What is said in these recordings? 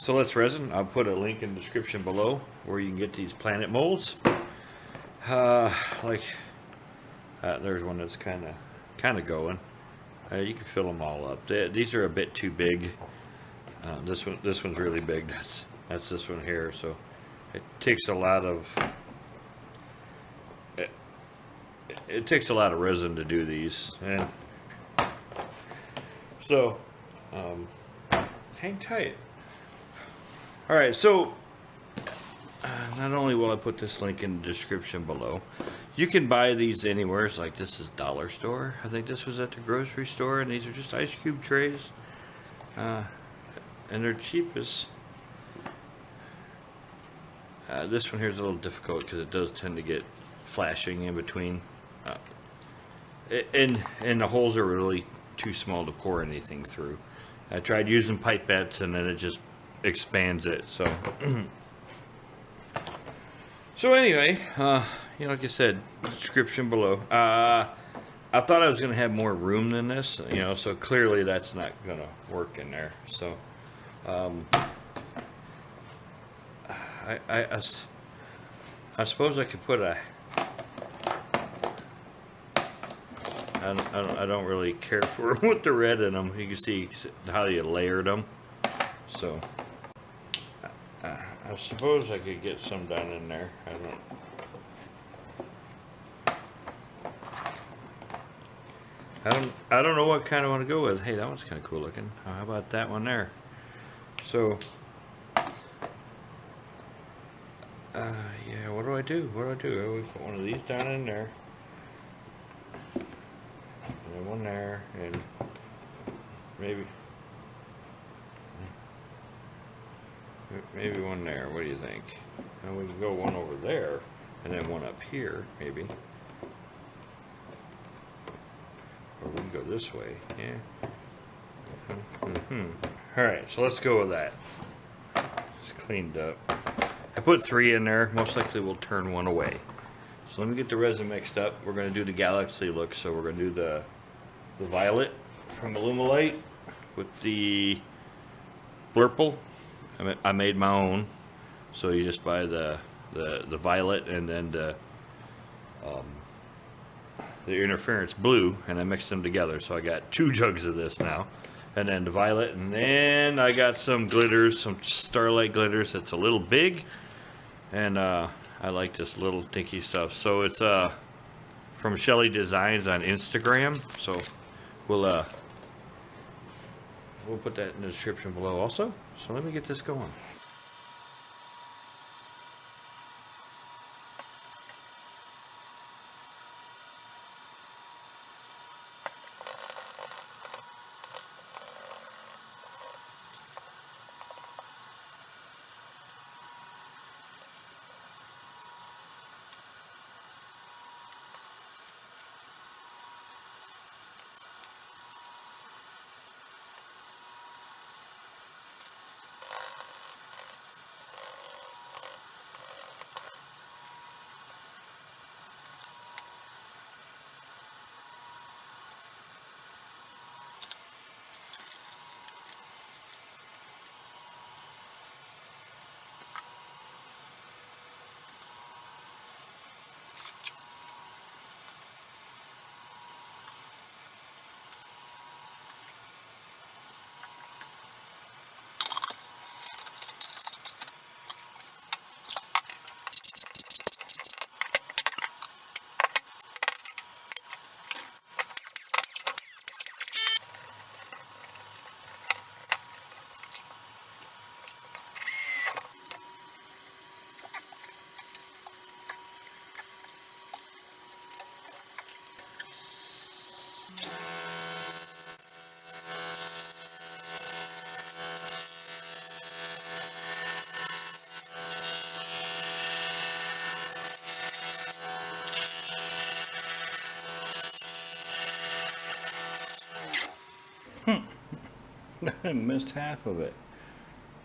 So let's resin. I'll put a link in the description below where you can get these planet molds. There's one that's kind of going. You can fill them all up. These are a bit too big. This one's really big. That's this one here. So it takes a lot of it takes a lot of resin to do these, and so hang tight. All right, so not only will I put this link in the description below, you can buy these anywhere. It's like, this is dollar store. I think this was at the grocery store, and these are just ice cube trays, and they're cheap as. This one here is a little difficult because it does tend to get flashing in between, and the holes are really too small to pour anything through. I tried using pipettes, and then it just expands it. So so anyway, like I said, description below. I thought I was going to have more room than this, so clearly that's not going to work in there. So I suppose I could put a. I don't really care for them with the red in them. You can see how you layered them. So I suppose I could get some done in there. I don't know what kind I want to go with. Hey, that one's kind of cool looking. How about that one there? So yeah, what do I do? I always put one of these down in there, and then one there, and maybe one there. What do you think? And we can go one over there, and then one up here, maybe. Or we can go this way. Yeah. All right, so let's go with that. It's cleaned up. I put 3 in there. Most likely we'll turn one away. So let me get the resin mixed up. We're going to do the Galaxy look. So we're going to do the violet from Alumilite with the blurple. I made my own. So you just buy the violet and then the interference blue, and I mixed them together. So I got 2 jugs of this now. And then the violet, and then I got some glitters, some Starlight glitters. It's a little big, and I like this little dinky stuff. So it's from Shelly Designs on Instagram. So we'll put that in the description below also. So let me get this going. I missed half of it.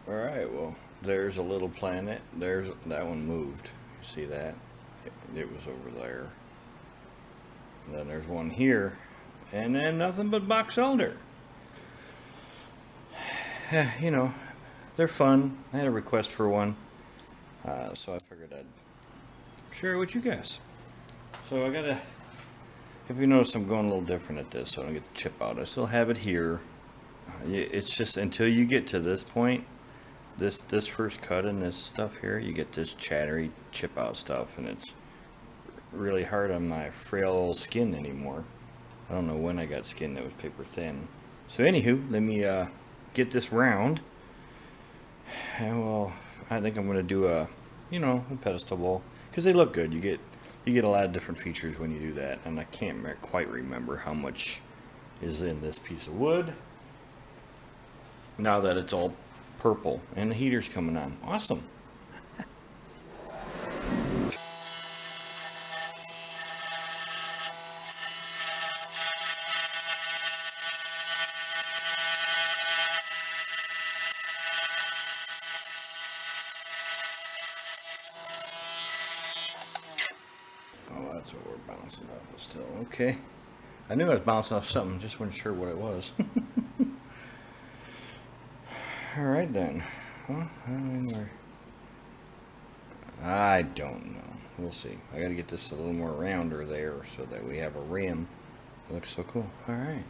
Alright, well, there's a little planet. There's that one moved. You see that? It was over there. And then there's one here. And then nothing but box elder. they're fun. I had a request for one, so I figured I'd share it with you guys. So I gotta, if you notice, I'm going a little different at this, so I don't get the chip out. I still have it here. It's just until you get to this point, this first cut in this stuff here, you get this chattery chip out stuff, and it's really hard on my frail old skin anymore. I don't know when I got skin that was paper thin. So anywho, let me get this round, and well, I think I'm gonna do a, you know, a pedestal bowl, because they look good. You get a lot of different features when you do that, and I can't quite remember how much is in this piece of wood now that it's all purple and the heater's coming on. Awesome. Oh, that's what we're bouncing off of still. Okay. I knew I was bouncing off something, just wasn't sure what it was. Alright then. Well, I don't know. We'll see. I gotta get this a little more rounder there so that we have a rim. It looks so cool. Alright.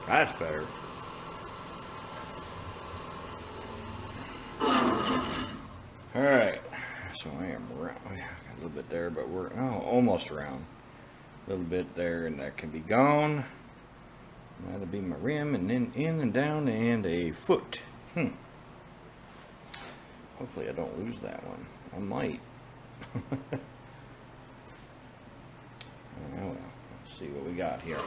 That's better. Alright, so I am around, a little bit there, but we're almost around. A little bit there, and that can be gone. That'll be my rim, and then in and down, and a foot. Hopefully I don't lose that one. I might. Oh well, let's see what we got here.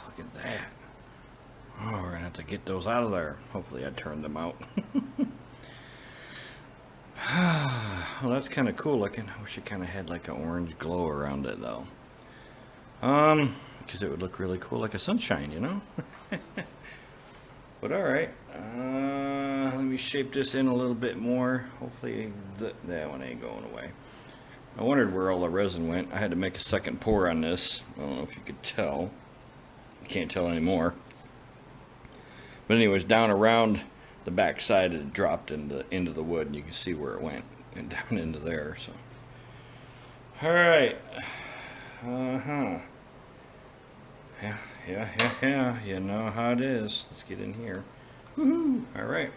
Look at that. Oh, we're gonna have to get those out of there. Hopefully I turned them out. Well, that's kind of cool looking. I wish it kind of had like an orange glow around it though. Because it would look really cool like a sunshine, you know? But alright. Let me shape this in a little bit more. Hopefully that one ain't going away. I wondered where all the resin went. I had to make a second pour on this. I don't know if you could tell. You can't tell anymore. But anyways, down around the back side it dropped into the wood, and you can see where it went and down into there. So alright. Yeah, you know how it is. Let's get in here. Woohoo! Alright.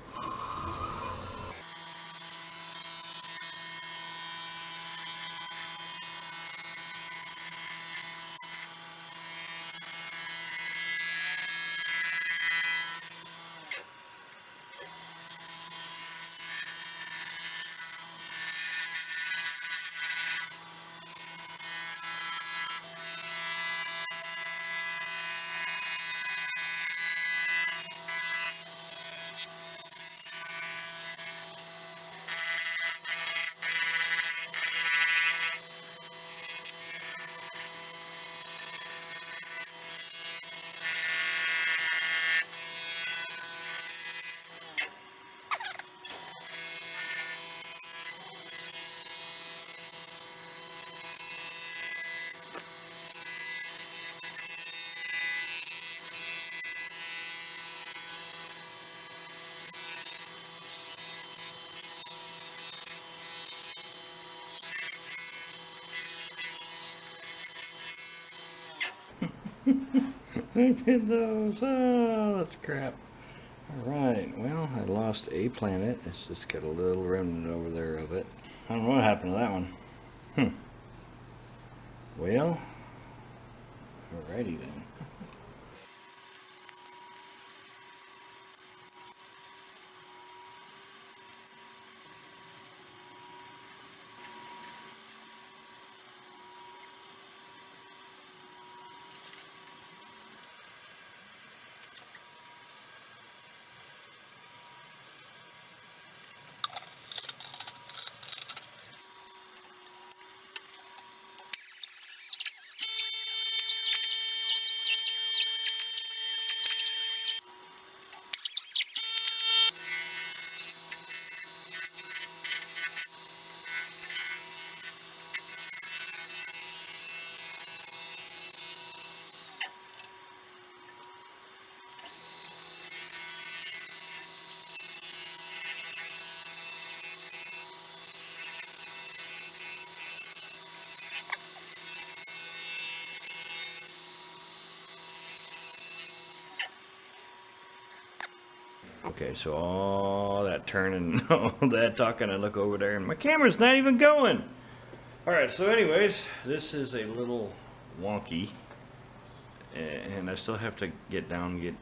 Look at those. Oh, that's crap. Alright, well, I lost a planet. It's just got a little remnant over there of it. I don't know what happened to that one. Well, alrighty then. Okay, so all that turning, all that talking, I look over there and my camera's not even going. Alright, so anyways, this is a little wonky, and I still have to get down and get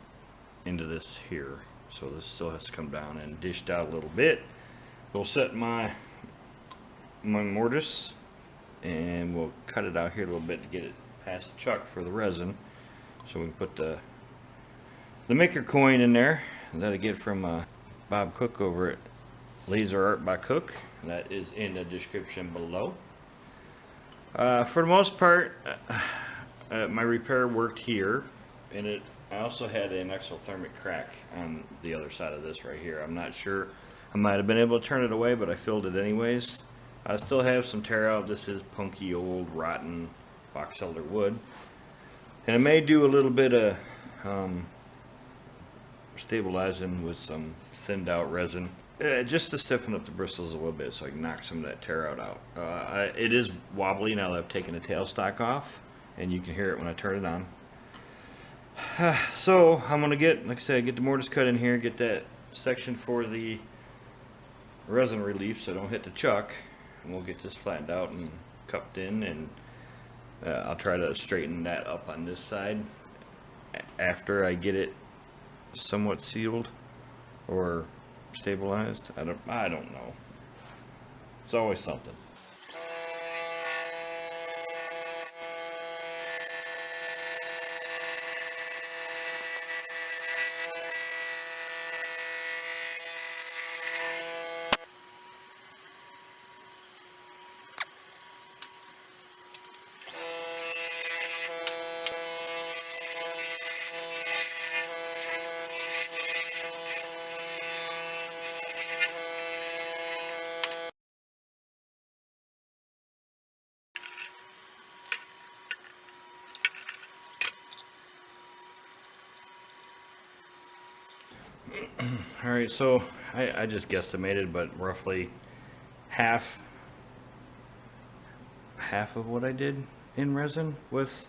into this here. So this still has to come down and dished out a little bit. We'll set my mortise, and we'll cut it out here a little bit to get it past the chuck for the resin. So we can put the Mica coin in there that I get from Bob Cook over at Laser Art by Cook. That is in the description below. For the most part, my repair worked here, and I also had an exothermic crack on the other side of this right here. I'm not sure. I might have been able to turn it away, but I filled it anyways. I still have some tear out. This is punky, old, rotten box elder wood. And I may do a little bit of stabilizing with some thinned out resin, just to stiffen up the bristles a little bit so I can knock some of that tear out. It is wobbly now that I've taken the tailstock off, and you can hear it when I turn it on. So I'm gonna get, like I said, get the mortise cut in here, get that section for the resin relief so I don't hit the chuck, and we'll get this flattened out and cupped in, and I'll try to straighten that up on this side after I get it somewhat sealed or stabilized. I don't know. It's always something. Alright, so I just guesstimated, but roughly half of what I did in resin with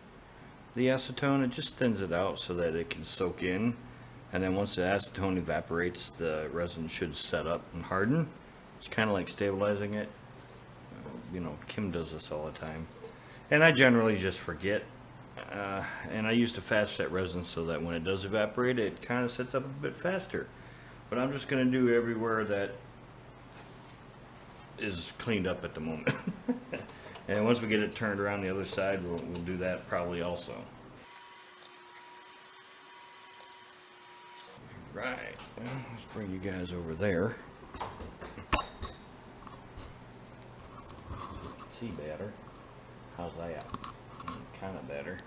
the acetone. It just thins it out so that it can soak in, and then once the acetone evaporates, the resin should set up and harden. It's kind of like stabilizing it. You know, Kim does this all the time, and I generally just forget. And I use the fast set resin so that when it does evaporate, it kind of sets up a bit faster. But I'm just going to do everywhere that is cleaned up at the moment. And once we get it turned around the other side, we'll do that probably also. Right, well, let's bring you guys over there. See better. How's that? Kind of better.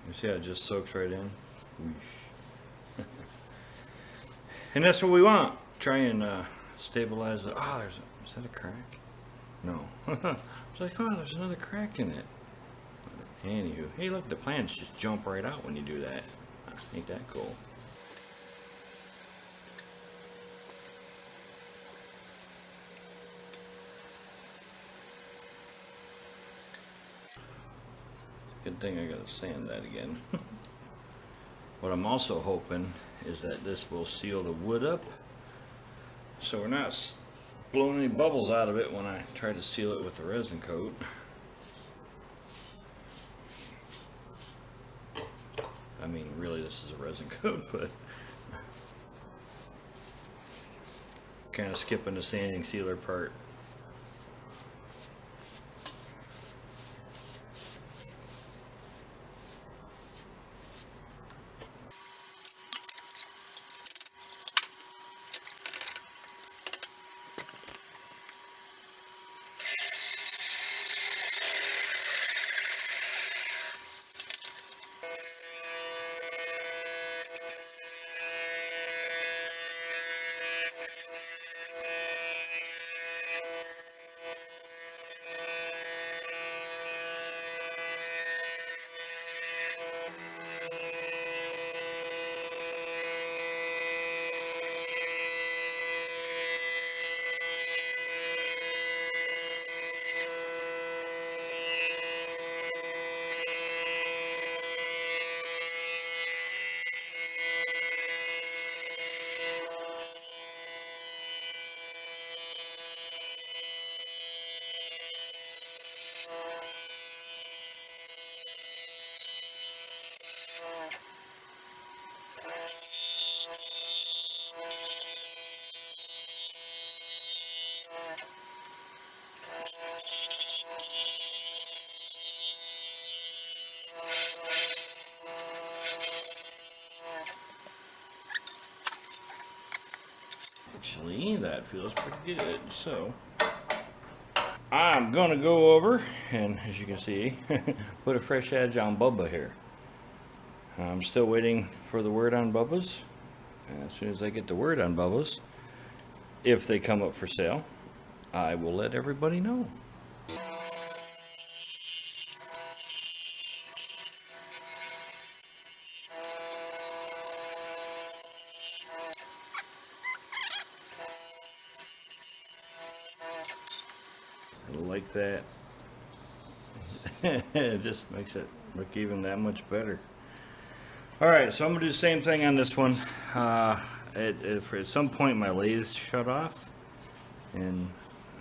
You see how it just soaks right in? And that's what we want. Try and stabilize it. Oh, is that a crack? No. It's like, oh, there's another crack in it. Anywho, hey look, the plants just jump right out when you do that. Ain't that cool? Good thing I gotta sand that again. What I'm also hoping is that this will seal the wood up, so we're not blowing any bubbles out of it when I try to seal it with the resin coat. I mean, really, this is a resin coat, but kind of skipping the sanding sealer part. Actually, that feels pretty good. So I'm gonna go over and, as you can see, put a fresh edge on Bubba here. I'm still waiting for the word on Bubba's. As soon as I get the word on Bubba's, if they come up for sale, I will let everybody know. I like that. It just makes it look even that much better. Alright, so I'm going to do the same thing on this one. At some point my lathe shut off, and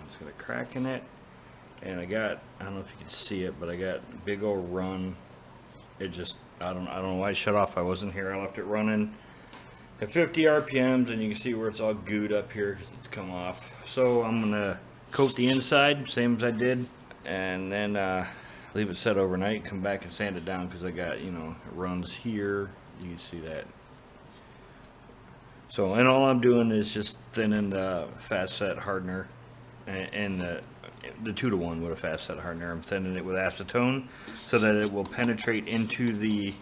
it's got a crack in it, and I don't know if you can see it, but I got a big old run. It just, I don't know why it shut off. I wasn't here. I left it running at 50 RPMs, and you can see where it's all gooed up here because it's come off. So I'm going to coat the inside, same as I did, and then leave it set overnight, come back and sand it down because I got, it runs here. You can see that. So, and all I'm doing is just thinning the fast set hardener and the 2-to-1 with a fast set hardener. I'm thinning it with acetone so that it will penetrate into the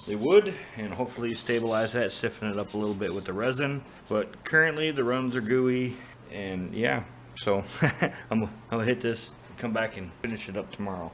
wood and hopefully stabilize that, stiffen it up a little bit with the resin. But currently the runs are gooey, and yeah, so I'm gonna hit this, come back and finish it up tomorrow.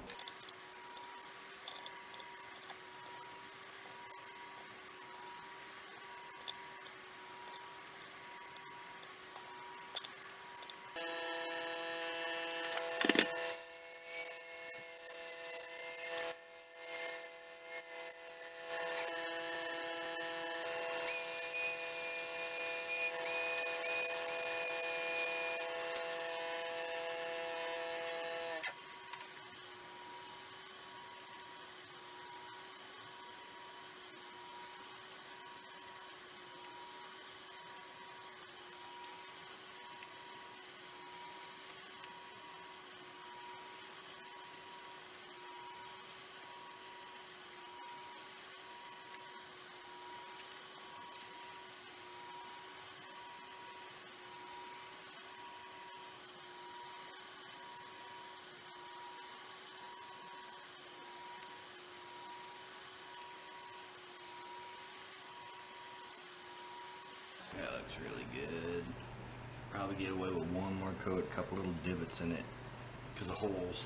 That looks really good. Probably get away with one more coat, a couple little divots in it because of holes.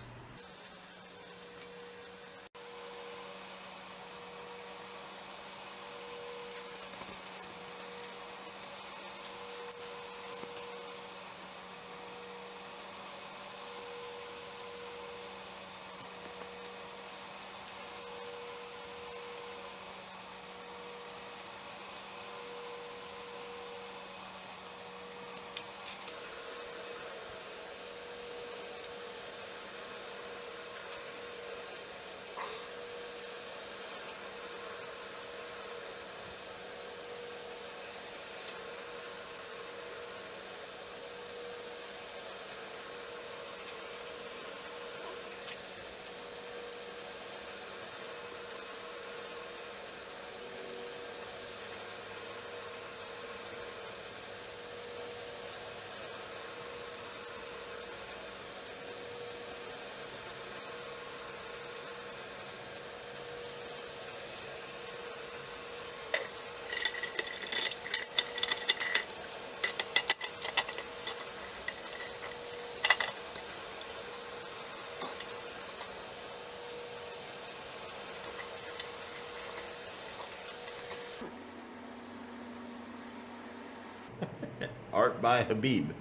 Art by Habib.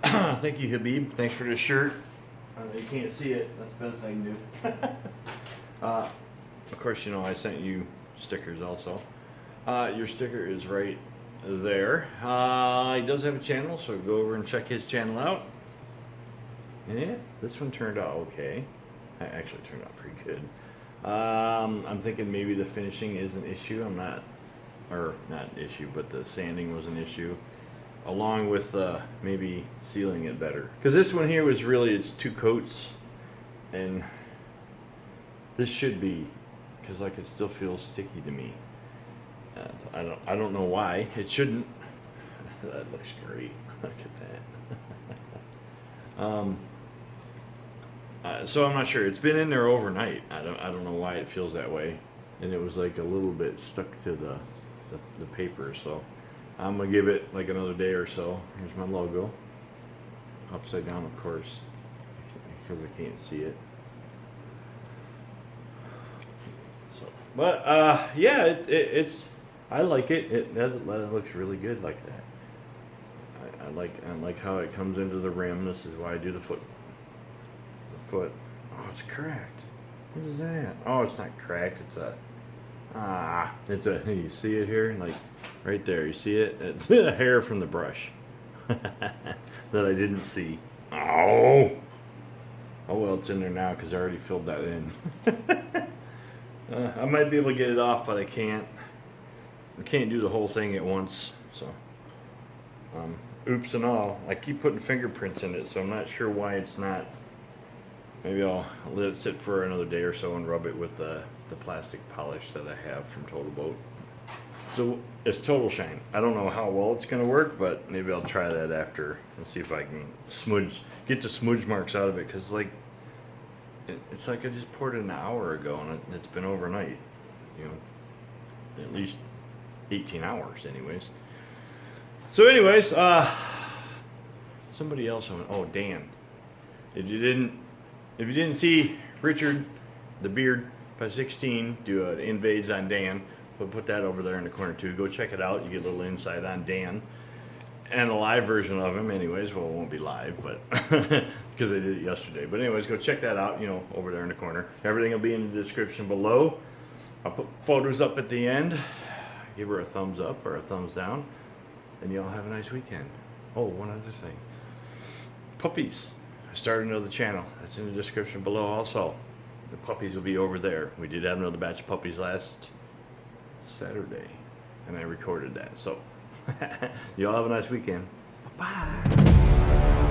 Thank you, Habib. Thanks for the shirt. You can't see it. That's the best I can do. Of course, you know I sent you stickers also. Your sticker is right there. He does have a channel, so go over and check his channel out. Yeah, this one turned out okay. It actually turned out pretty good. I'm thinking maybe the finishing is an issue. I'm not, or not an issue, but the sanding was an issue, along with maybe sealing it better. Because this one here was really, it's 2 coats, and this should be, because like it still feels sticky to me. I don't know why it shouldn't. That looks great. Look at that. So I'm not sure. It's been in there overnight. I don't know why it feels that way, and it was like a little bit stuck to the paper. So I'm gonna give it like another day or so. Here's my logo, upside down, of course, because I can't see it. So, but yeah, it's. I like it. That looks really good like that. I like how it comes into the rim. This is why I do the foot. Oh, it's cracked. What is that? Oh, it's not cracked. It's a. You see it here, like right there. You see it? It's a hair from the brush that I didn't see. Oh well, it's in there now because I already filled that in. I might be able to get it off, but I can't. I can't do the whole thing at once, so oops and all. I keep putting fingerprints in it, so I'm not sure why it's not. Maybe I'll let it sit for another day or so and rub it with the plastic polish that I have from Total Boat. So it's Total Shine. I don't know how well it's going to work, but maybe I'll try that after and see if I can get the smudge marks out of it, because like it's like I just poured it an hour ago and it's been overnight, you know, at least 18 hours anyways. So anyways, somebody else oh, Dan, if you didn't see Richard the Beard by 16 do an invades on Dan, we'll put that over there in the corner too. Go check it out. You get a little insight on Dan and a live version of him anyways. Well, it won't be live, but because I did it yesterday. But anyways, go check that out, you know, over there in the corner. Everything will be in the description below. I'll put photos up at the end. Give her a thumbs up or a thumbs down, and y'all have a nice weekend. Oh, one other thing. Puppies. I started another channel. That's in the description below also. The puppies will be over there. We did have another batch of puppies last Saturday, and I recorded that. So, y'all have a nice weekend. Bye-bye.